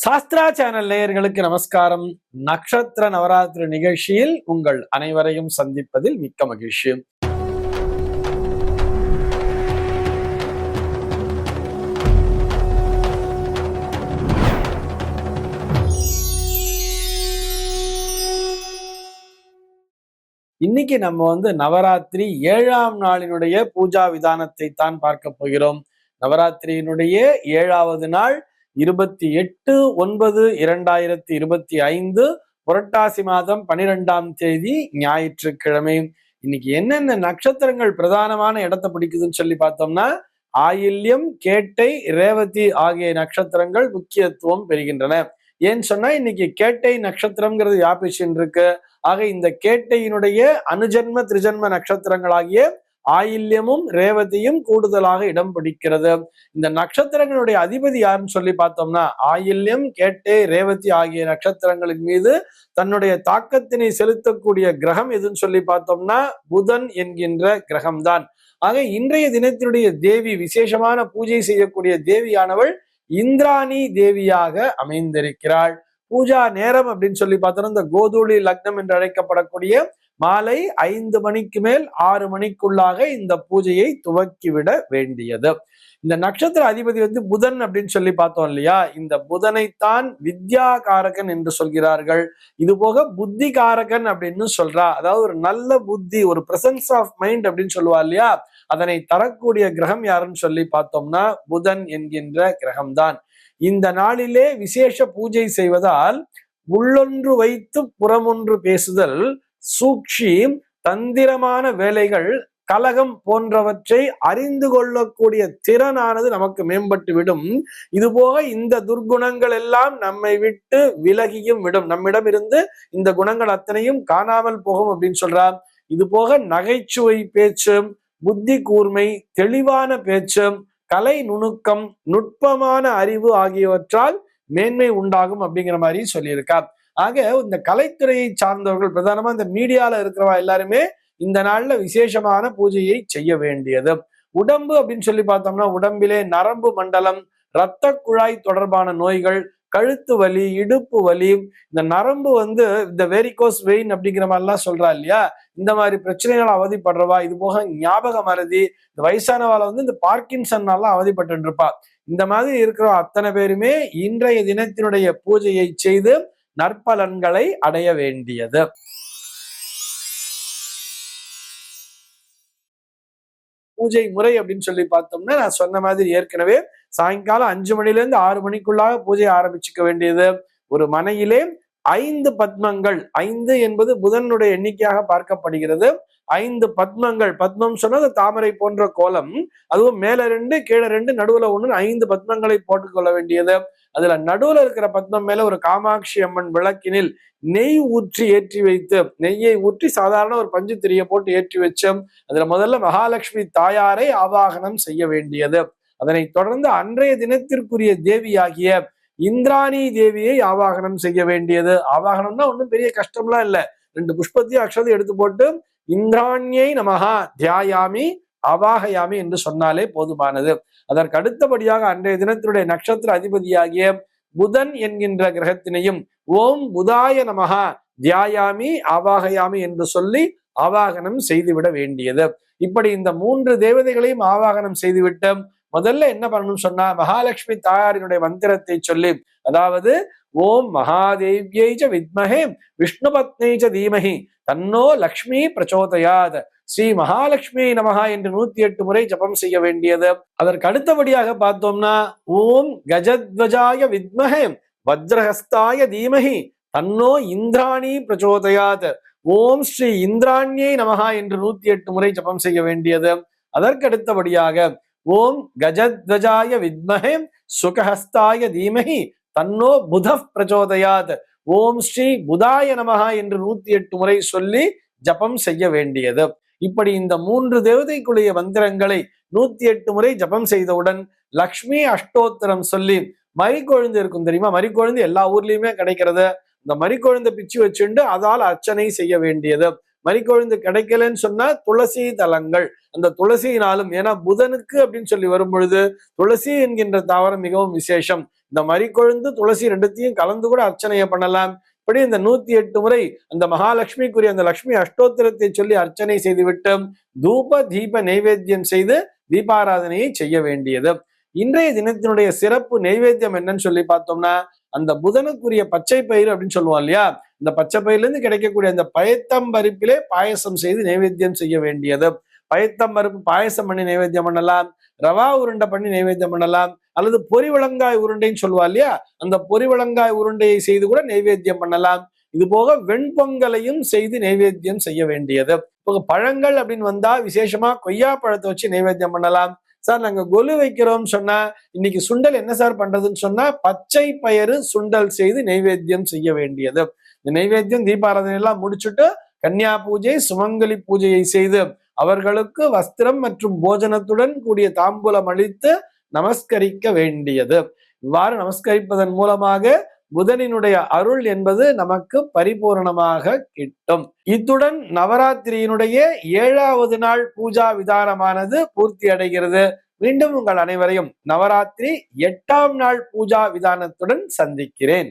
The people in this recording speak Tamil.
சாஸ்திரா சேனல் நேயர்களுக்கு நமஸ்காரம். நட்சத்திர நவராத்திரி நிகழ்ச்சியில் உங்கள் அனைவரையும் சந்திப்பதில் மிக்க மகிழ்ச்சி. இன்னைக்கு நம்ம நவராத்திரி 7ஆம் நாளினுடைய பூஜா விதானத்தை தான் பார்க்க போகிறோம். நவராத்திரியினுடைய 7வது நாள் 28/9/2025 புரட்டாசி மாதம் 12ஆம் தேதி ஞாயிற்றுக்கிழமை. இன்னைக்கு என்னென்ன நட்சத்திரங்கள் பிரதானமான இடத்தை பிடிக்குதுன்னு சொல்லி பார்த்தோம்னா, ஆயில்யம், கேட்டை, ரேவதி ஆகிய நட்சத்திரங்கள் முக்கியத்துவம் பெறுகின்றன. ஏன்னு சொன்னா இன்னைக்கு கேட்டை நட்சத்திரம்ங்கிறது வியாபிச்சுட்டு இருக்கு. ஆக இந்த கேட்டையினுடைய அனுஜன்ம திரிஜன்ம நட்சத்திரங்களாகிய ஆயில்யமும் ரேவதியும் கூடுதலாக இடம் பிடிக்கிறது. இந்த நட்சத்திரங்களுடைய அதிபதி யாருன்னு சொல்லி பார்த்தோம்னா, ஆயில்யம், கேட்டை, ரேவதி ஆகிய நட்சத்திரங்களின் மீது தன்னுடைய தாக்கத்தினை செலுத்தக்கூடிய கிரகம் எதுன்னு சொல்லி பார்த்தோம்னா புதன் என்கின்ற கிரகம்தான். ஆக இன்றைய தினத்தினுடைய தேவி, விசேஷமான பூஜை செய்யக்கூடிய தேவியானவள் இந்திராணி தேவியாக அமைந்திருக்கிறாள். பூஜா நேரம் அப்படின்னு சொல்லி பார்த்தோம்னா இந்த கோதூளி லக்னம் என்று அழைக்கப்படக்கூடிய மாலை 5 மணிக்கு மேல் 6 மணிக்குள்ளாக இந்த பூஜையை துவக்கிவிட வேண்டியது. இந்த நட்சத்திர அதிபதி புதன் அப்படின்னு சொல்லி பார்த்தோம் இல்லையா? இந்த புதனைத்தான் வித்யா காரகன் என்று சொல்கிறார்கள். இது போக புத்தி காரகன் அப்படின்னு சொல்றா. அதாவது ஒரு நல்ல புத்தி, ஒரு பிரசன்ஸ் ஆஃப் மைண்ட் அப்படின்னு சொல்லுவா இல்லையா? அதனை தரக்கூடிய கிரகம் யாருன்னு சொல்லி பார்த்தோம்னா புதன் என்கின்ற கிரகம்தான். இந்த நாளிலே விசேஷ பூஜை செய்வதால் உள்ளொன்று வைத்து புறமொன்று பேசுதல், சூழ்ச்சி, தந்திரமான வேலைகள், கலகம் போன்றவற்றை அறிந்து கொள்ளக்கூடிய திறனானது நமக்கு மேம்பட்டு விடும். இதுபோக இந்த துர்குணங்கள் எல்லாம் நம்மை விட்டு விலகியும் விடும். நம்மிடம் இருந்து இந்த குணங்கள் அத்தனையும் காணாமல் போகும் அப்படின்னு சொல்றார். இது போக நகைச்சுவை பேச்சு, புத்தி கூர்மை, தெளிவான பேச்சு, கலை நுணுக்கம், நுட்பமான அறிவு ஆகியவற்றால் மேன்மை உண்டாகும் அப்படிங்கிற மாதிரி சொல்லியிருக்கார். ஆக இந்த கலைத்துறையை சார்ந்தவர்கள், பிரதானமா இந்த மீடியால இருக்கிறவா எல்லாருமே இந்த நாள்ல விசேஷமான பூஜையை செய்ய வேண்டியது. உடம்பு அப்படின்னு சொல்லி பார்த்தோம்னா உடம்பிலே நரம்பு மண்டலம், இரத்த குழாய் தொடர்பான நோய்கள், கழுத்து வலி, இடுப்பு வலி, இந்த நரம்பு இந்த வெரிகோஸ் வெயின் அப்படிங்கிற மாதிரிலாம் சொல்றா இல்லையா? இந்த மாதிரி பிரச்சனைகள் அவதிப்படுறவா, இது போக ஞாபக மறதி, இந்த வயசானவால இந்த பார்க்கின்சன்னால அவதிப்பட்டு இருப்பா. இந்த மாதிரி இருக்கிற அத்தனை பேருமே இன்றைய தினத்தினுடைய பூஜையை செய்து நற்பலன்களை அடைய வேண்டியது. பூஜை முறை அப்படின்னு சொல்லி பார்த்தோம்னா நான் சொன்ன மாதிரி ஏற்கனவே சாயங்காலம் 5 மணில இருந்து 6 மணிக்குள்ளாக பூஜை ஆரம்பிச்சுக்க வேண்டியது. ஒரு மனையிலே 5 பத்மங்கள், 5 என்பது புதனுடைய எண்ணிக்கையாக பார்க்கப்படுகிறது. 5 பத்மங்கள், பத்மம் சொன்னது தாமரை போன்ற கோலம், அதுவும் மேல 2 கீழே 2 நடுவுல 1 5 பத்மங்களை போட்டுக்கொள்ள வேண்டியது. அதுல நடுவுல இருக்கிற பத்மம் மேல ஒரு காமாட்சி அம்மன் விளக்கினில் நெய் ஊற்றி ஏற்றி வைத்து, நெய்யை ஊற்றி சாதாரண ஒரு பஞ்சு திரியை போட்டு ஏற்றி வச்சோம். அதுல முதல்ல மகாலட்சுமி தாயாரை ஆவாகனம் செய்ய வேண்டியது. அதனை தொடர்ந்து அன்றைய தினத்திற்குரிய தேவியாகிய இந்திராணி தேவியை ஆவாகனம் செய்ய வேண்டியது. ஆவாகனம்னா ஒன்றும் பெரிய கஷ்டம்லாம் இல்லை. 2 புஷ்பத்தையும் அக்ஷதையும் எடுத்து போட்டு இந்திராணியை நமஹா தியாயாமி ஆவாகயாமி என்று சொன்னாலே போதுமானது. அதற்கு அடுத்தபடியாக அன்றைய தினத்தினுடைய நட்சத்திர அதிபதியாகிய புதன் என்கின்ற கிரகத்தினையும் ஓம் புதாய நமஹா தியாயாமி ஆவாகயாமி என்று சொல்லி ஆவாகனம் செய்துவிட வேண்டியது. இப்படி இந்த 3 தேவதைகளையும் ஆவாகனம் செய்துவிட்டு முதல்ல என்ன பண்ணணும்னு சொன்னா மகாலட்சுமி தாயாரினுடைய மந்திரத்தை சொல்லி, அதாவது ஓம் மகாதேவியை வித்மஹே விஷ்ணு பத்னை தீமஹி தன்னோ லக்ஷ்மி பிரச்சோதயாத் ஸ்ரீ மகாலட்சுமி நமஹா என்று 108 முறை ஜபம் செய்ய வேண்டியது. அதற்கு அடுத்தபடியாக பார்த்தோம்னா ஓம் கஜத்வஜாய வித்மஹே வஜ்ரஹஸ்தாய தீமஹி தன்னோ இந்திராணி பிரச்சோதயாத் ஓம் ஸ்ரீ இந்திராணியை நமஹா என்று 108 முறை ஜபம் செய்ய வேண்டியது. அதற்கு அடுத்தபடியாக ஓம் கஜத்வஜாய வித்மஹே சுகஹஸ்தாய தீமஹி தன்னோ புத பிரச்சோதயாத் ஓம் ஸ்ரீ புதாய நமஹா என்று 108 முறை சொல்லி ஜபம் செய்ய வேண்டியது. இப்படி இந்த 3 தேவதைக்குரிய மந்திரங்களை 108 முறை ஜபம் செய்தவுடன் லக்ஷ்மி அஷ்டோத்திரம் சொல்லி, மரிக்கொழுந்து இருக்கும் தெரியுமா? மரிக்கொழுந்து எல்லா ஊர்லயுமே கிடைக்கிறது. இந்த மரிக்கொழுந்தை பிச்சு வச்சுண்டு அதால் அர்ச்சனை செய்ய வேண்டியது. மரிக்கொழுந்து கிடைக்கலன்னு சொன்னா துளசி தலங்கள், அந்த துளசியினாலும், ஏன்னா புதனுக்கு அப்படின்னு சொல்லி வரும் பொழுது துளசி என்கின்ற தாவரம் மிகவும் விசேஷம். இந்த மறிக்கொழுந்து துளசி ரெண்டுத்தையும் கலந்து கூட அர்ச்சனையை பண்ணலாம். இப்படி இந்த 108 முறை அந்த மகாலட்சுமிக்குரிய அந்த லட்சுமி அஷ்டோத்திரத்தை சொல்லி அர்ச்சனை செய்துவிட்டு தூப தீப நைவேத்தியம் செய்து தீபாராதனையை செய்ய வேண்டியது. இன்றைய தினத்தினுடைய சிறப்பு நைவேத்தியம் என்னன்னு சொல்லி பார்த்தோம்னா, அந்த புதனுக்குரிய பச்சை பயிறு அப்படின்னு சொல்லுவோம் இல்லையா, இந்த பச்சை பயிர்ல இருந்து கிடைக்கக்கூடிய அந்த பயத்தம்பருப்பிலே பாயசம் செய்து நைவேத்தியம் செய்ய வேண்டியது. பயத்தம்பருப்பு பாயசம் பண்ணி நைவேத்தியம் பண்ணலாம், ரவா உருண்டை பண்ணி நைவேத்தியம் பண்ணலாம், அல்லது பொரிவளங்காய் உருண்டைன்னு சொல்லுவா இல்லையா, அந்த பொரிவளங்காய் உருண்டையை செய்து கூட நைவேத்தியம் பண்ணலாம். இது போக வெண்பொங்கலையும் செய்து நைவேத்தியம் செய்ய வேண்டியது. இப்போ பழங்கள் அப்படின்னு வந்தா விசேஷமா கொய்யா பழத்தை வச்சு நைவேத்தியம் பண்ணலாம். சார் நாங்க கொலு வைக்கிறோம்னு சொன்னா இன்னைக்கு சுண்டல் என்ன சார் பண்றதுன்னு சொன்னா பச்சை பயிறு சுண்டல் செய்து நைவேத்தியம் செய்ய வேண்டியது. இந்த நைவேத்தியம் தீபாராதனை எல்லாம் முடிச்சுட்டு கன்னியா பூஜை சுமங்கலி பூஜையை செய்து அவர்களுக்கு வஸ்திரம் மற்றும் போஜனத்துடன் கூடிய தாம்பூலம் அளித்து நமஸ்கரிக்க வேண்டியது. இவ்வாறு நமஸ்கரிப்பதன் மூலமாக புதனினுடைய அருள் என்பது நமக்கு பரிபூரணமாக கிட்டும். இத்துடன் நவராத்திரியினுடைய 7வது நாள் பூஜா விதானமானது பூர்த்தி அடைகிறது. மீண்டும் உங்கள் அனைவரையும் நவராத்திரி 8ஆம் நாள் பூஜா விதானத்துடன் சந்திக்கிறேன்.